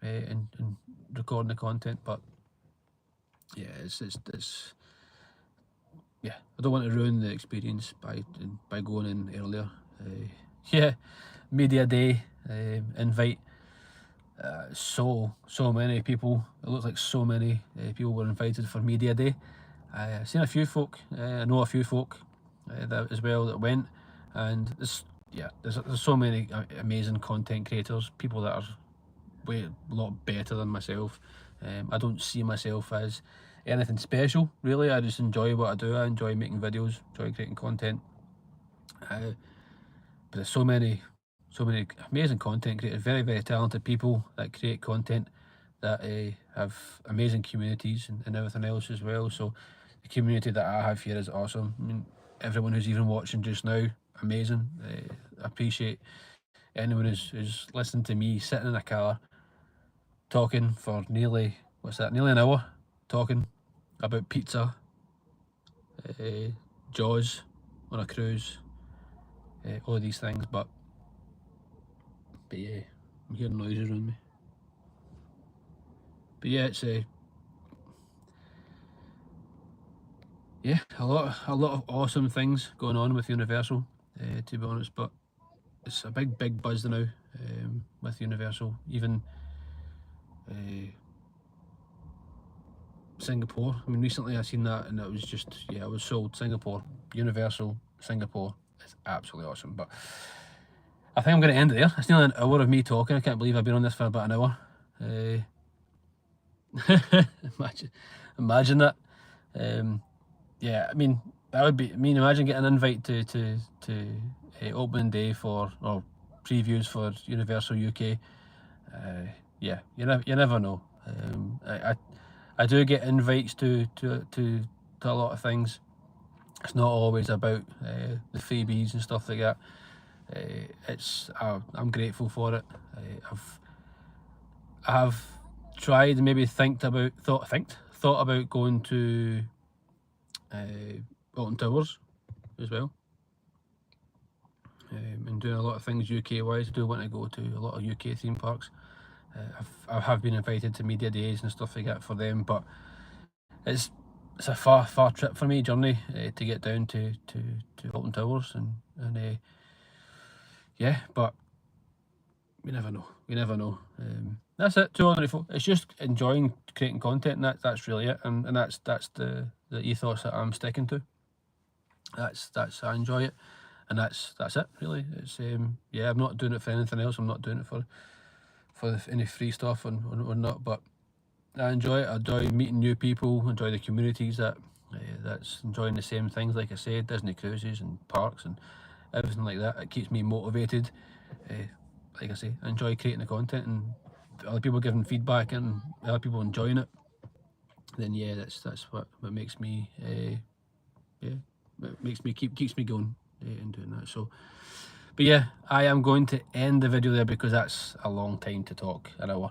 and recording the content, but yeah, it's yeah. I don't want to ruin the experience by going in earlier. Yeah, media day invite. So many people. It looks like so many people were invited for media day. I've seen a few folk. I know a few folk that as well that went, and there's so many amazing content creators, people that are way a lot better than myself. I don't see myself as anything special, really. I just enjoy what I do. I enjoy making videos, enjoy creating content. But there's so many amazing content creators, very, very talented people that create content that have amazing communities and everything else as well. So the community that I have here is awesome. I mean, everyone who's even watching just now, amazing. I appreciate anyone who's listening to me sitting in a car talking for nearly an hour, talking about pizza, Jaws on a cruise, all these things. But yeah, I'm hearing noises around me. But yeah, it's yeah, a lot of awesome things going on with Universal, to be honest. But it's a big buzz now with Universal. Even Singapore. I mean, recently I seen that, and it was just, yeah, I was sold. Singapore, Universal, Singapore. It's absolutely awesome. But I think I'm going to end it there. It's nearly an hour of me talking. I can't believe I've been on this for about an hour. Imagine that. Yeah, I mean, that would be. I mean, imagine getting an invite to opening day or previews for Universal UK. Yeah, you never know. I do get invites to a lot of things. It's not always about the freebies and stuff like that. I'm grateful for it. I have tried and maybe thought about going to Alton Towers as well, and doing a lot of things UK wise. I do want to go to a lot of UK theme parks. I have been invited to media days and stuff like that for them, but it's a far trip for me, journey to get down to Alton Towers, and yeah, but we never know. That's it. 204. It's just enjoying creating content, and that's really it, and that's the ethos that I'm sticking to. That's I enjoy it, and that's it really. It's yeah, I'm not doing it for anything else. I'm not doing it for any free stuff or not, but I enjoy it. I enjoy meeting new people, enjoy the communities that's enjoying the same things. Like I said, Disney cruises and parks and everything like that. It keeps me motivated. Like I say, I enjoy creating the content, and other people giving feedback and other people enjoying it, then yeah, that's what makes me keeps me going in doing that. So, but yeah, I am going to end the video there because that's a long time to talk, an hour.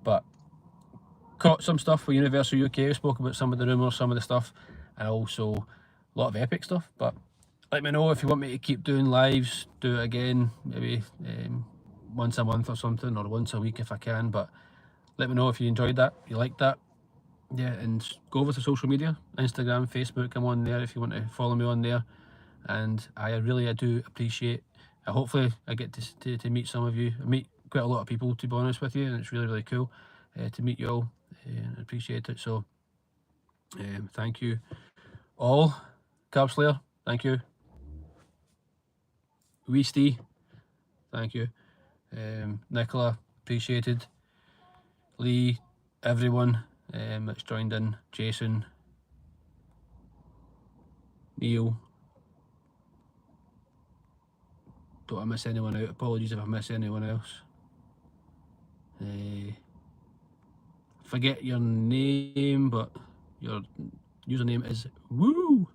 But caught some stuff with Universal UK. We spoke about some of the rumours, some of the stuff, and also a lot of epic stuff. But let me know if you want me to keep doing lives, do it again, maybe once a month or something, or once a week if I can. But let me know if you enjoyed that, you liked that. Yeah, and go over to social media, Instagram, Facebook. I'm on there if you want to follow me on there. And I do appreciate. Hopefully, I get to meet some of you. I meet quite a lot of people, to be honest with you, and it's really cool to meet you all. And I appreciate it. So, thank you all. Carb Slayer, thank you. Weesty, thank you. Nicola, appreciated. Lee, everyone that's joined in. Jason, Neil. Don't I miss anyone out? Apologies if I miss anyone else. Forget your name, but your username is Woo.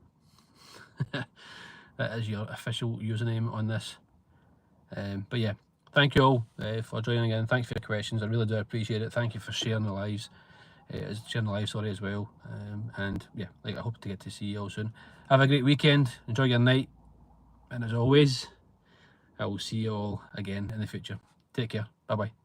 That is your official username on this. But yeah, thank you all for joining in. Thanks for your questions. I really do appreciate it. Thank you for sharing the lives. Sharing the live, sorry, as well. And yeah, I hope to get to see you all soon. Have a great weekend. Enjoy your night. And as always, I will see you all again in the future. Take care. Bye bye.